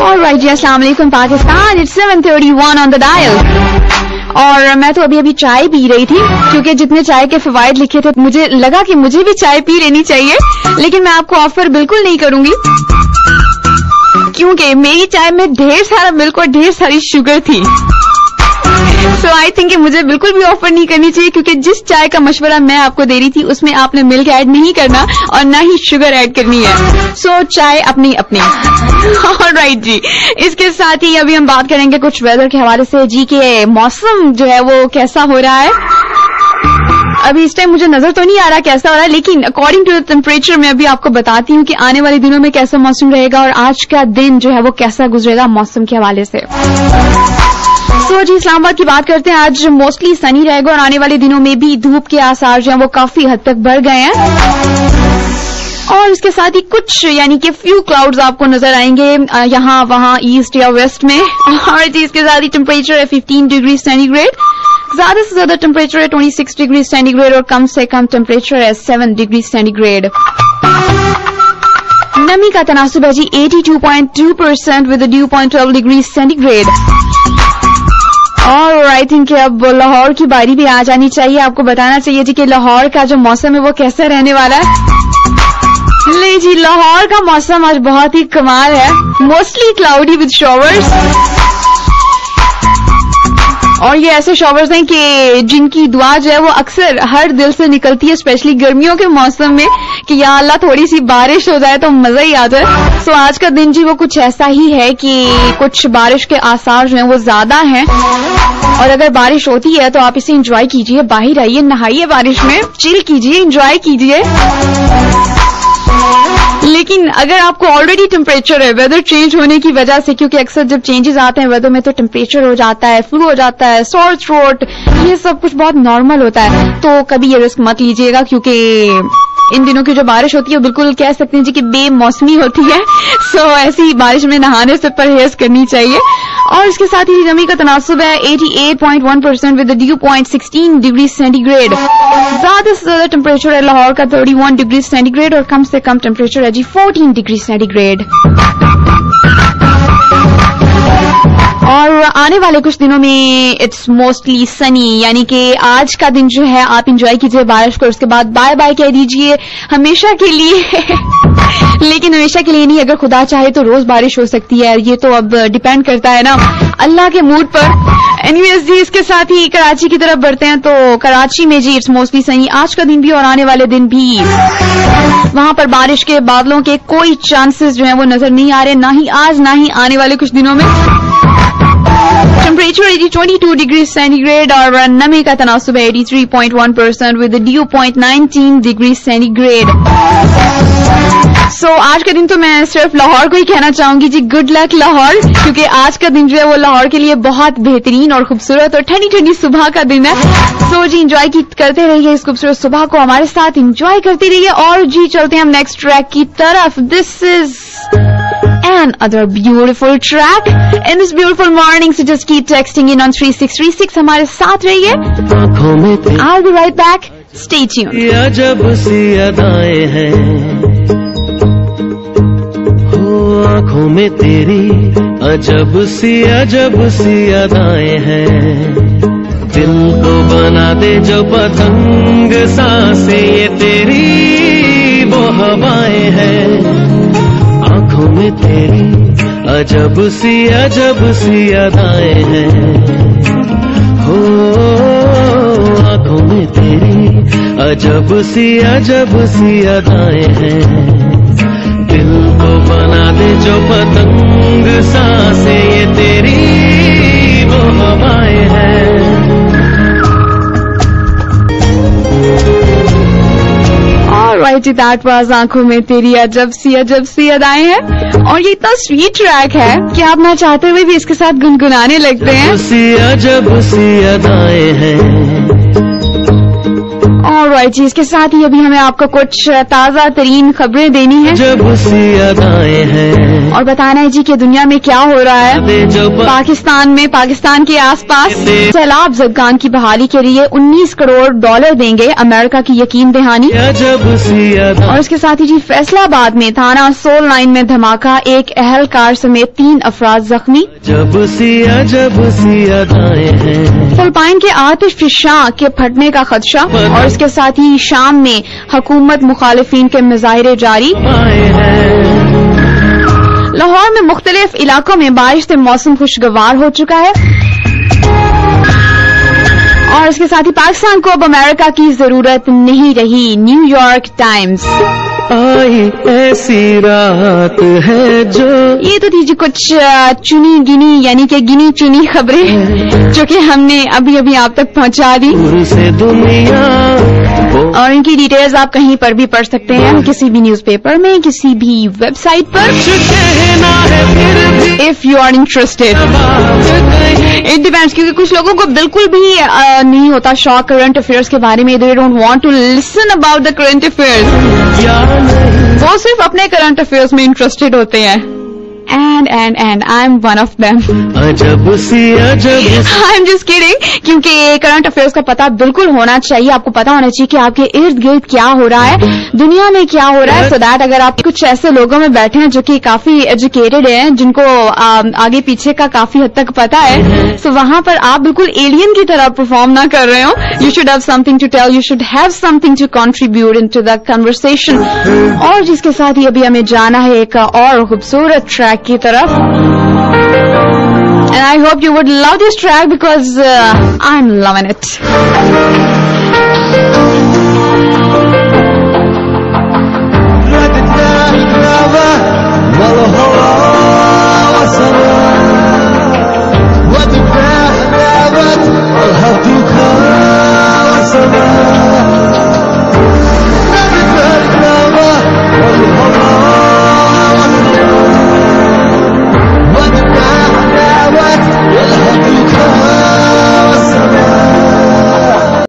Alright जी, अस्सलाम वालेकुम Pakistan, it's 7:31 on the dial। और मैं तो अभी चाय पी रही थी, क्योंकि जितने चाय के फवायद लिखे थे मुझे लगा कि मुझे भी चाय पी लेनी चाहिए, लेकिन मैं आपको ऑफर बिल्कुल नहीं करूंगी, क्योंकि मेरी चाय में ढेर सारा मिल्क और ढेर सारी शुगर थी। So I think कि मुझे बिल्कुल भी ऑफर नहीं करनी चाहिए, क्योंकि जिस चाय का मशवरा मैं आपको दे रही थी उसमें आपने मिल्क ऐड नहीं करना और ना ही शुगर ऐड करनी है। So चाय अपनी अपनी। Alright जी, इसके साथ ही अभी हम बात करेंगे कुछ वेदर के हवाले से जी, के मौसम जो है वो कैसा हो रहा है। अभी इस टाइम मुझे नजर तो नहीं आ रहा कैसा हो रहा है, लेकिन अकॉर्डिंग टू द टेम्परेचर मैं अभी आपको बताती हूँ कि आने वाले दिनों में कैसा मौसम रहेगा और आज का दिन जो है वो कैसा गुजरेगा मौसम के हवाले से। तो जी, इस्लामाबाद की बात करते हैं। आज मोस्टली सनी रहेगा और आने वाले दिनों में भी धूप के आसार जो हैं वो काफी हद तक बढ़ गए हैं, और इसके साथ ही कुछ यानी कि फ्यू क्लाउड्स आपको नजर आएंगे यहाँ वहाँ ईस्ट या वेस्ट में। और जी, इसके साथ ही टेम्परेचर है 15 डिग्री सेंटीग्रेड, ज्यादा से ज्यादा टेम्परेचर है 26 डिग्री सेंटीग्रेड और कम से कम टेम्परेचर है 7 डिग्री सेंटीग्रेड। नमी का तनासुब है जी 82.2% with dew point 12 degree centigrade. और आई थिंक अब लाहौर की बारी भी आ जानी चाहिए। आपको बताना चाहिए जी कि लाहौर का जो मौसम है वो कैसा रहने वाला है। ले जी, लाहौर का मौसम आज बहुत ही कमाल है, मोस्टली क्लाउडी विद शॉवर्स, और ये ऐसे शॉवर्स हैं कि जिनकी दुआ जो है वो अक्सर हर दिल से निकलती है, स्पेशली गर्मियों के मौसम में, कि या अल्लाह थोड़ी सी बारिश हो जाए तो मजा ही आ जाए। सो आज का दिन जी वो कुछ ऐसा ही है कि कुछ बारिश के आसार जो हैं वो ज्यादा हैं, और अगर बारिश होती है तो आप इसे एंजॉय कीजिए, बाहर आइए, नहाइए बारिश में, चिल कीजिए, एंजॉय कीजिए। लेकिन अगर आपको ऑलरेडी टेम्परेचर है वेदर चेंज होने की वजह से, क्योंकि अक्सर जब चेंजेस आते हैं वेदर में तो टेम्परेचर हो जाता है, फ्लू हो जाता है, सोर थ्रोट, ये सब कुछ बहुत नॉर्मल होता है, तो कभी ये रिस्क मत लीजिएगा, क्योंकि इन दिनों की जो बारिश होती है बिल्कुल कह सकते हैं जी कि बेमौसमी होती है। सो ऐसी बारिश में नहाने से परहेज करनी चाहिए। और इसके साथ ही नमी का तनासुब है 88.1% with dew point 16 degree centigrade. ज्यादा से ज्यादा टेम्परेचर है लाहौर का 31 डिग्री सेंटीग्रेड और कम से कम टेम्परेचर है जी 14 डिग्री सेंटीग्रेड। और आने वाले कुछ दिनों में इट्स मोस्टली सनी, यानी कि आज का दिन जो है आप एंजॉय कीजिए बारिश को, उसके बाद बाय बाय कह दीजिए हमेशा के लिए। लेकिन हमेशा के लिए नहीं, अगर खुदा चाहे तो रोज बारिश हो सकती है, ये तो अब डिपेंड करता है ना अल्लाह के मूड पर। एनीवेज जी, इसके साथ ही कराची की तरफ बढ़ते हैं। तो कराची में जी इट्स मोस्टली सनी आज का दिन भी और आने वाले दिन भी, वहां पर बारिश के बादलों के कोई चांसेस जो है वो नजर नहीं आ रहे, ना ही आज ना ही आने वाले कुछ दिनों में। टेम्परेचर 22 डिग्री सेंटीग्रेड और नमी का तनासुब है 83.1% with dew point 19 degree centigrade. So आज का दिन तो मैं सिर्फ लाहौर को ही कहना चाहूंगी जी, गुड लक लाहौर, क्योंकि आज का दिन जो है वो लाहौर के लिए बहुत बेहतरीन और खूबसूरत और ठंडी ठंडी सुबह का दिन है। सो जी एंजॉय करते रहिए इस खूबसूरत सुबह को, हमारे साथ एंजॉय करते रहिए। और जी चलते हैं हम नेक्स्ट ट्रैक की तरफ। This is another beautiful track in this beautiful morning, so just keep texting in on 3636, हमारे साथ रहिए। I'll be right back, stay tuned। अजब सी अदाएं हैं हो आँखों में तेरी, अजब सी अदाएं हैं, दिल को बना दे जो पतंग सांसें ये तेरी वो हवाएं हैं, आँखों में तेरी अजब सी अदाएं हैं हो आँखों में तेरी अजब सी अदाएं हैं, दिल को बना दे जो पतंग सांसें ये तेरी वो हवाएं हैं। Alright, that was आंखों में तेरी अजब सी अदाएं हैं, और ये इतना स्वीट ट्रैक है कि आप ना चाहते हुए भी इसके साथ गुनगुनाने लगते हैं। अजब सी अदाएं हैं। Alright, और जी इसके साथ ही अभी हमें आपको कुछ ताजा तरीन खबरें देनी है जब सी अदाएं हैं और बताना है जी कि दुनिया में क्या हो रहा है। पाकिस्तान में, पाकिस्तान के आसपास सैलाब ज़दगान की बहाली के लिए 19 करोड़ डॉलर देंगे अमेरिका की यकीन दहानी। और इसके साथ ही जी फैसलाबाद में थाना सोल लाइन में धमाका, एक अहलकार समेत 3 अफराद जख्मी। जब सी अदाएं हैं फिलिपाइन के आतिश फिशां के फटने का खदशा। और इसके साथ ही शाम में हुकूमत मुखालिफिन के मुजाहिरे जारी। लाहौर में मुख्तलिफ इलाकों में बारिश से मौसम खुशगवार हो चुका है। और इसके साथ ही पाकिस्तान को अब अमेरिका की जरूरत नहीं रही, न्यूयॉर्क टाइम्स। आई ऐसी रात है जो, ये तो थी जी कुछ चुनी गिनी यानी कि गिनी चुनी खबरें जो कि हमने अभी अभी आप तक पहुंचा दी। से दुनिया और इनकी डिटेल्स आप कहीं पर भी पढ़ सकते हैं, किसी भी न्यूज़पेपर में, किसी भी वेबसाइट पर, if you are interested. It depends, क्योंकि कुछ लोगों को बिल्कुल भी नहीं होता शौक करंट अफेयर्स के बारे में। They don't want to listen about the current affairs, वो सिर्फ अपने करंट अफेयर्स में इंटरेस्टेड होते हैं। And I'm one of them. I'm just kidding, क्योंकि करंट अफेयर्स का पता बिल्कुल होना चाहिए। आपको पता होना चाहिए कि आपके इर्द गिर्द क्या हो रहा है, दुनिया में क्या हो रहा है, सो दैट अगर आप कुछ ऐसे लोगों में बैठे हैं जो कि काफी एजुकेटेड हैं, जिनको आगे पीछे का काफी हद तक पता है, सो वहां पर आप बिल्कुल एलियन की तरह परफॉर्म ना कर रहे हो। You should have something to tell, you should have something to contribute into the conversation. और जिसके साथ ही अभी हमें जाना है एक और खूबसूरत ट्रैक की तरफ। And I hope you would love this track because I'm loving it.